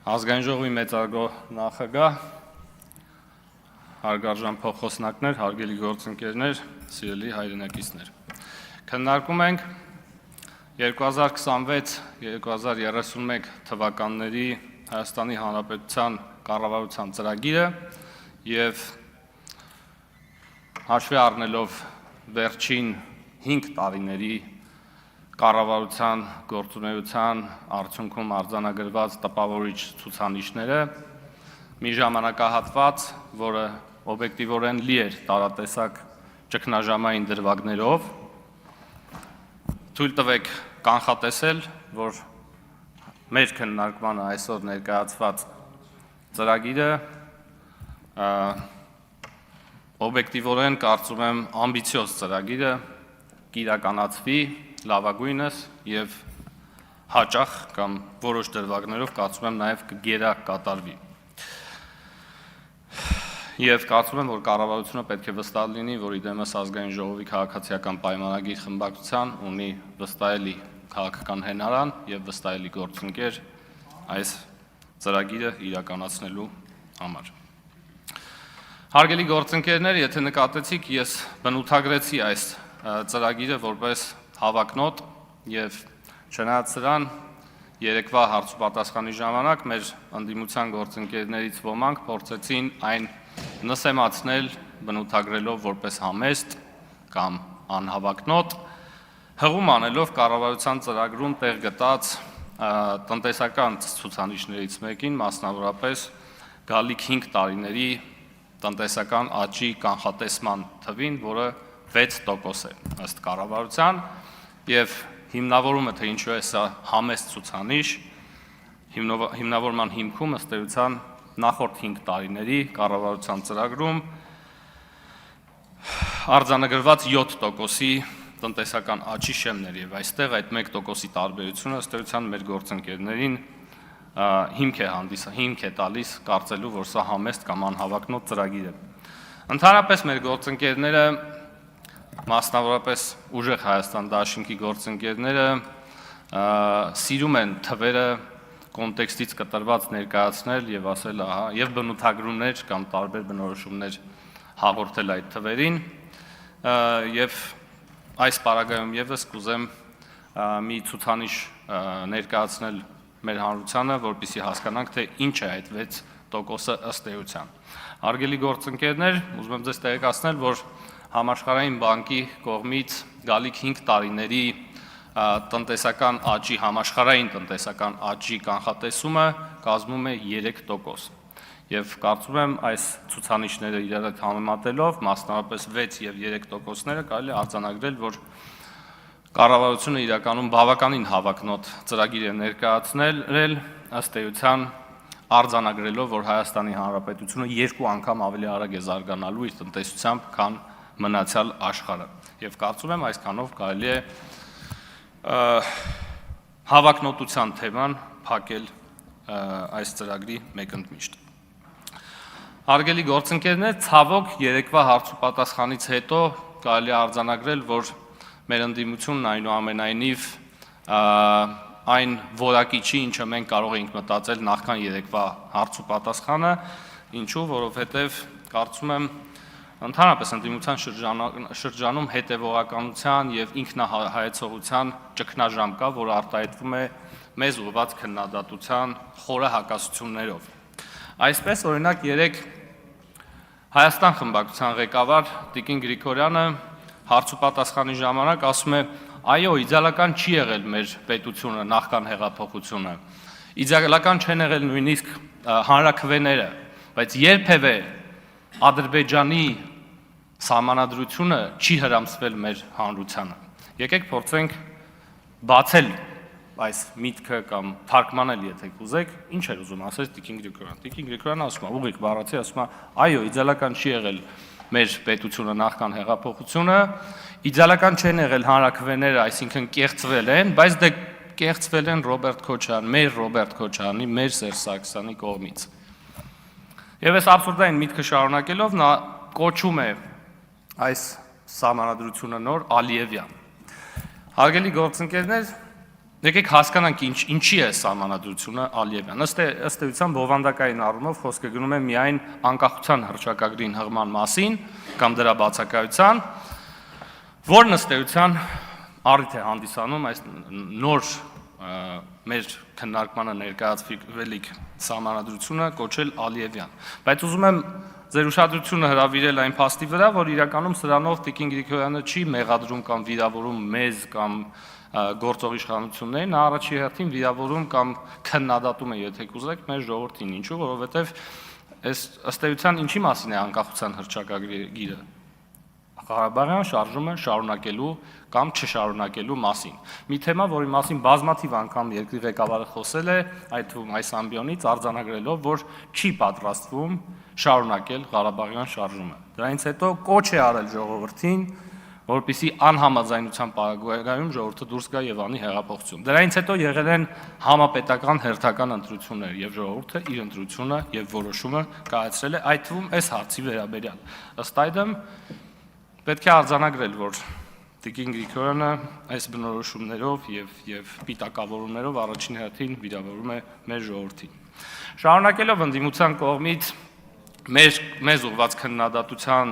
Ազգային ժողովի մեծարգո նախագահ, հարգարժան փոխոսնակներ, հարգելի գործընկերներ, սիրելի հայրենակիցներ։ Քննարկում ենք 2026-2031 թվականների Հայաստանի Հանրապետության կառավարության ծրագիրը եւ հաշվի առնելով վերջին 5 տարիների կառավարության գործունեության արդյունքում արձանագրված տպավորիչ ցուցանիշները մի ժամանակահատված, որը օբյեկտիվորեն լի էր տարատեսակ ճգնաժամային դրվագներով, թույլ տվեք կանխատեսել, որ մեր քննարկմանը այսօր ներկայացված ծրագիրը օբյեկտիվորեն կարծում եմ ամբիցիոզ ծրագիրը կիրականացվի լավագույնս եւ հաճախ կամ որոշ դրվագներով կարծում եմ նաեւ կգերակատարվի։ Եվ կարծում եմ, որ կառավարությունը պետք է վստահ լինի, որ իդեմս ազգային ժողովի քաղաքացիական պայմանագիր խմբակցության ունի վստահելի քաղաքական հենարան եւ վստահելի գործընկեր այս ծրագիրը իրականացնելու համար։ Հարգելի գործընկերներ, եթե նկատեցիք, ես բնութագրեցի այս ծրագիրը որպես հավակնոտ եւ չնայած սրան երեկվա հարցուպատասխանի ժամանակ մեր ընդդիմության գործընկերներից ոմանք փորձեցին այն նսեմացնել բնութագրելով որպես համեստ կամ անհավակնոտ, հղում անելով կառավարության ծրագրում տեղ գտած տնտեսական ցուցանիշներից մեկին, մասնավորապես գալիք 5 տարիների տնտեսական աճի կանխատեսման թվին, որը 6% է ըստ կառավարության, եւ հիմնավորումը թե ինչու է սա համեստ ցուցանիշ, հիմնավորման հիմքում ըստ էության նախորդ 5 տարիների կառավարության ծրագրում արձանագրված 7%-ի տնտեսական աճի շեմն էր եւ այստեղ այդ 1%-ի տարբերությունը ըստ էության մեր գործընկերներին հիմք է տալիս կարծելու, որ սա համեստ կամ անհավակնոտ ծրագիր է։ Ընդհանրապես մեր գործընկերները, մասնավորապես ուժեղ Հայաստան դաշինքի գործընկերները սիրում են թվերը կոնտեքստից կտրված ներկայացնել եւ ասել, ահա, եւ բնութագրումներ կամ տարբեր բնորոշումներ հաղորդել այդ թվերին եւ այս պարագայում եւս կուզեմ մի ցուցանիշ ներկայացնել մեր հանրությանը, որպեսզի հասկանանք, թե ինչ է այդ 6%-ը ըստ էության։ Հարգելի գործընկերներ, ուզում եմ ձեզ տեղեկացնել, որ Համաշխարհային բանկի կողմից գալիք 5 տարիների տնտեսական աճի, համաշխարհային տնտեսական աճի կանխատեսումը կազմում է 3%։ Եվ կարծում եմ այս ցուցանիշները իրար հետ համեմատելով, մասնավորապես 6 եւ 3%-ները կարելի է արձանագրել, որ կառավարությունը իրականում բավականին հավակնոտ ծրագիր է ներկայացնել, ըստ էության արձանագրելով, որ Հայաստանի Հանրապետությունը 2 անգամ ավելի արագ է զարգանալու իր տնտեսությամբ, քան մնացյալ աշխարհը։ Եվ կարծում եմ այսքանով կարելի է հավակնոտության թեման փակել այս ծրագրի մեկընդմիշտ։ Հարգելի գործընկերներ, ցավոք երեկվա հարցուպատասխանից հետո կարելի է արձանագրել, որ մեր ընդդիմությունն այնուամենայնիվ այն որակի չի, ինչը մենք կարող էինք մտածել նախքան երեկվա հարցուպատասխանը, ինչու, որովհետև կարծում եմ ընդհանրապես ընդդիմության շրջանում հետևողականության եւ ինքնահայեցողության ճգնաժամ կա, որը արտահայտվում է մեզ ուղղված քննադատության խորը հակասություններով։ Այսպես օրինակ երեք Հայաստան խմբակցության ղեկավար Տիկին Գրիգորյանը հարցուպատասխանի ժամանակ ասում է. «Այո, իդեալական չի եղել մեր պետությունը նախքան հեղափոխությունը։ Իդեալական չեն եղել նույնիսկ հանրաքվեները, բայց երբևէ Ադրբեջանի սահմանադրությունը չի հրամցվել մեր հանրությանը»։ Եկեք փորձենք բացել այս միտքը կամ թարգմանել, եթե կուզեք, ինչ էր ուզում ասել Տիկին Գրիգորյանը։ Տիկին Գրիգորյանը ասում է, ուղիղ բառացի ասում է, այո, իդեալական չի եղել մեր պետությունը նախքան հեղափոխությունը, իդեալական չեն եղել հանրաքվեները, այսինքն կեղծվել են, բայց դե կեղծվել են Ռոբերտ Քոչարյանի, մեր Ռոբերտ Քոչարյանի, մեր Սերժ Սարգսյանի կողմից։ Եվ այս абսուրդային միտքը շարունակելով նա կոչում է այս սահմանադրությունը նոր Ալիևյան։ Հարգելի գործընկերներ, Եկեք հասկանանք ինչի է սահմանադրությունը Ալիևյան։ Ըստ էության բովանդակային առումով խոսքը գնում է միայն անկախության հռչակագրին հղման մասին կամ դրա բացակայության, որն ըստ էության առիթ է հանդիսանում այս նոր մեր քննարկմանը ներկայացվելիք սահմանադրությունը կոչել Ալիևյան։ Բայց ուզում եմ ձեր ուշադրությունը հրավիրել այն փաստի վրա, որ իրականում սրանով Տիկին Գրիգորյանը չի մեղադրում կամ վիրավորում մեզ կամ գործող իշխանություններին, նա առաջի հերթին վիրավորում կամ քննադատում է, եթե կուզեք, մեր ժողովրդին, ինչու, որովհետև ըստ էության ինչի մասին է անկախության հռչակագիրը, Ղարաբաղյան շարժումը շարունակելու կամ չշարունակելու մասին։ Մի թեմա, որի մասին բազմաթիվ անգամ երկրի ղեկավարը խոսել է, այդ թվում այս ամբիոնից արձանագրելով, որ չի պատրաստվում շարունակել Ղարաբաղյան շարժումը։ Դրանից հետո կոչ է արել ժողովրդին, որպեսզի անհամաձայնության պարագայում ժողովուրդը դուրս գա եւ անի հեղափոխություն։ Դրանից հետո եղել են համապետական հերթական ընտրություններ եւ ժողովուրդը իր ընտրությունը եւ որոշումը կայացրել է այդ թվում այս հարցի վերաբերյալ։ Ըստ այդմ պետք է արձանագրել, որ Տիկին Գրիգորյանը այս բնորոշումներով եւ պիտակավորումներով առաջին հերթին վիրավորում է մեր ժողովրդին։ Շարունակելով ընդդիմության կողմից մեզ ուղղված քննադատության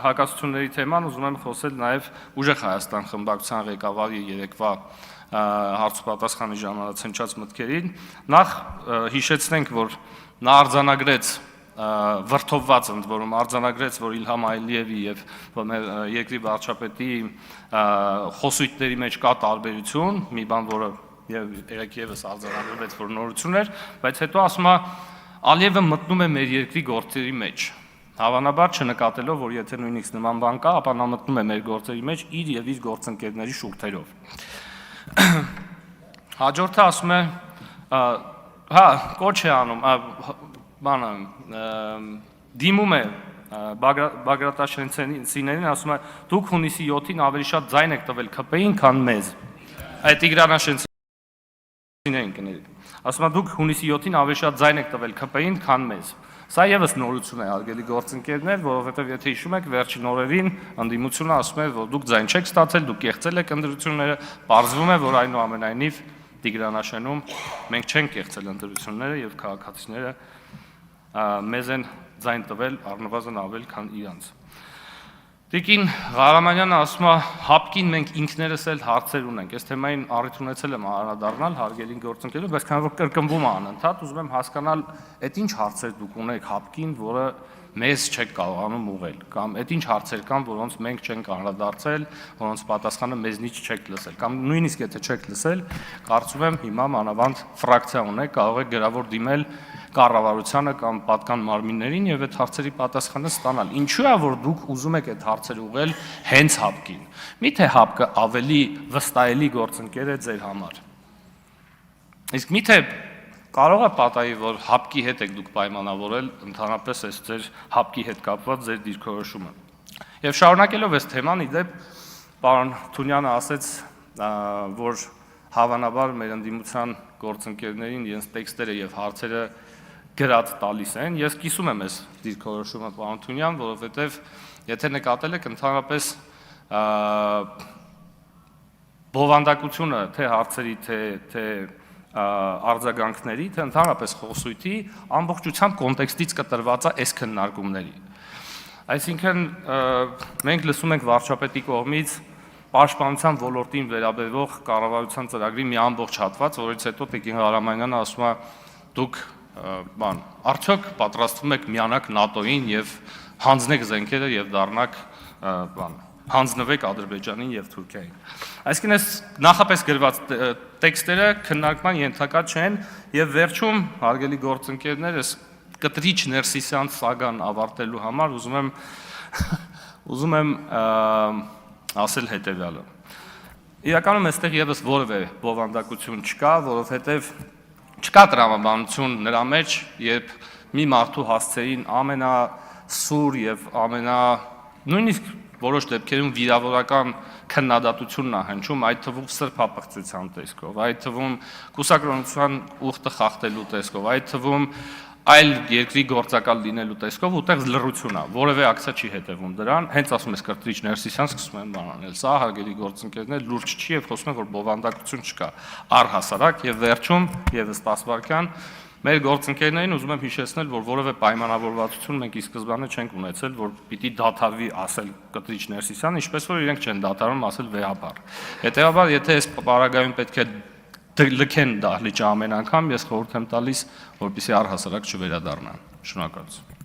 հակասությունների թեման ուզում եմ խոսել նաև Ուժեղ Հայաստան խմբակցության ղեկավարի երեկվա հարցուպատասխանի ժամանակ հնչած մտքերին։ Նախ հիշեցնենք, որ նա արձանագրեց վրթովված ընդ որում արձանագրեց, որ Իլհամ Ալիևի եւ երկրի վարչապետի խոսույթների մեջ կա տարբերություն, մի բան, որը երեքևս արձանագրվեց, որ նորություն էր, բայց հետո ասում է Ալիևը մտնում է մեր երկրի գործերի մեջ, հավանաբար չնկատելով, որ եթե նույնիսկ նման բան կա, ապա նա մտնում է մեր գործերի մեջ իր եւ իր գործընկերների շուրթերով։ Հաջորդը ասում է, կոչ է անում, բանը դիմում է Բագրատաշենցիներին, ասում է դուք հունիսի 7-ին ավելի շատ ձայն եք տվել ՔՊ-ին, քան մեզ։ Այդ Տիգրանաշենցիներին կներեք։ Ասում է դուք հունիսի 7-ին ավելի շատ ձայն եք տվել ՔՊ-ին, քան մեզ։ Սա եւս նորություն է, հարգելի գործընկերներ, որովհետեւ եթե հիշում եք, վերջին օրերին ընդդիմությունը ասում է, որ դուք ձայն չեք ստացել, դուք կեղծել եք ընտրությունները, պարզվում է, որ այնուամենայնիվ Տիգրանաշենում մենք չենք կեղծել ընտրությունները եւ քաղաքացիները մեզ են ձայն տվել առնվազն ավել, քան իրանց։ Տիկին Ղարամանյանը ասում է, հապկին մենք ինքներս էլ հարցեր ունենք։ Այս թեմային առիթ ունեցել եմ անդրադառնալ հարգելի գործընկերներ, բայց քանի որ կրկնվում է անընդհատ, ուզում եմ հասկանալ, այդ ինչ հարցեր դուք ունեք հապկին, որը մեզ չեք կարողանում ուղղել, կամ այդ ինչ հարցեր կան, որոնց մենք չենք անդրադարձել, որոնց պատասխանը մեզնից չեք լսել, կամ նույնիսկ եթե չեք լսել, կարծում եմ հիմա մանավանդ ֆրակցիա ունեք, կարող եք գրավոր դիմել կառավարությանը կամ պատկան մարմիններին եւ այդ հարցերի պատասխանը ստանալ։ Ինչու է որ դուք ուզում եք այդ հարցերը ուղղել հենց հապկին։ Միթե հապկը ավելի վստահելի գործընկեր է ձեր համար։ Իսկ միթե կարող է պատահի, որ հապկի հետ եք դուք պայմանավորել ընդհանրապես այս ձեր հապկի հետ կապված ձեր դիրքորոշումը։ Եվ շարունակելով այս թեման, իդեպ պարոն Թունյանը ասեց, որ հավանաբար մեր ընդդիմության գործընկերներին իրենց տեքստերը եւ հարցերը գրած տալիս են։ Ես կիսում եմ այս դիրքորոշումը պարոն Թունյան, որովհետեւ եթե նկատել եք ընդհանրապես բովանդակությունը թե հարցերի, թե արձագանքների, թե ընդհանրապես խոսույթի ամբողջությամբ կոնտեքստից կտրված է այս քննարկումների։ Այսինքն մենք լսում ենք վարչապետի կողմից պաշտպանության ոլորտին վերաբերող կառավարության ծրագրի մի ամբողջ հատված, որից հետո Տիկին Ղարամանյանը ասում է դուք արդյոք պատրաստվում եք միանաք ՆԱՏՕ-ին եւ հանձնեք զենքերը եւ դառնաք հանձնվեք Ադրբեջանին եւ Թուրքիային։ Այսինքն այս նախապես գրված տեքստերը քննարկման ենթակա չեն եւ վերջում հարգելի գործընկերներ, այս կտրիչ ներսիսյան սագան ավարտելու համար ուզում եմ ասել հետեւյալը։ Իրականում այստեղ եւս որևէ բովանդակություն չկա, որովհետեւ չկա տրամաբանություն նրա մեջ, երբ մի մարդու հասցեին ամենասուր եւ նույնիսկ որոշ դեպքերում վիրավորական քննադատությունն է հնչում, այդ թվում սրբապղծության տեսքով, այդ թվում կուսակրոնության ուխտը խախտելու տեսքով, այդ թվում այլ երկրի գործակալ լինելու տեսքով ուտեղ լռություն է, որևէ ակցիա չի հետևում դրան, հենց ասում ես Կրթիչ Ներսիսյան սկսում են բանանել։ Սա հարգելի գործընկերներ լուրջ չի եւ խոսում են, որ բովանդակություն չկա առհասարակ եւ վերջում եւս 10 վայրկյան մեր գործընկերներին ուզում եմ հիշեցնել, որ որևէ պայմանավորվածություն մենք ի սկզբանե չենք ունեցել, որ պիտի դադարվի ասել Կրթիչ Ներսիսյան, ինչպես որ իրենք չեն դադարում ասել վեհապար։ Հետեւաբար, եթե այս պարագայում պետք է լքեն դահլիճը ամեն անգամ, ես խորհուրդ եմ տալիս, որպեսզի առհասարակ չվերադառնան։ Շնորհակալություն։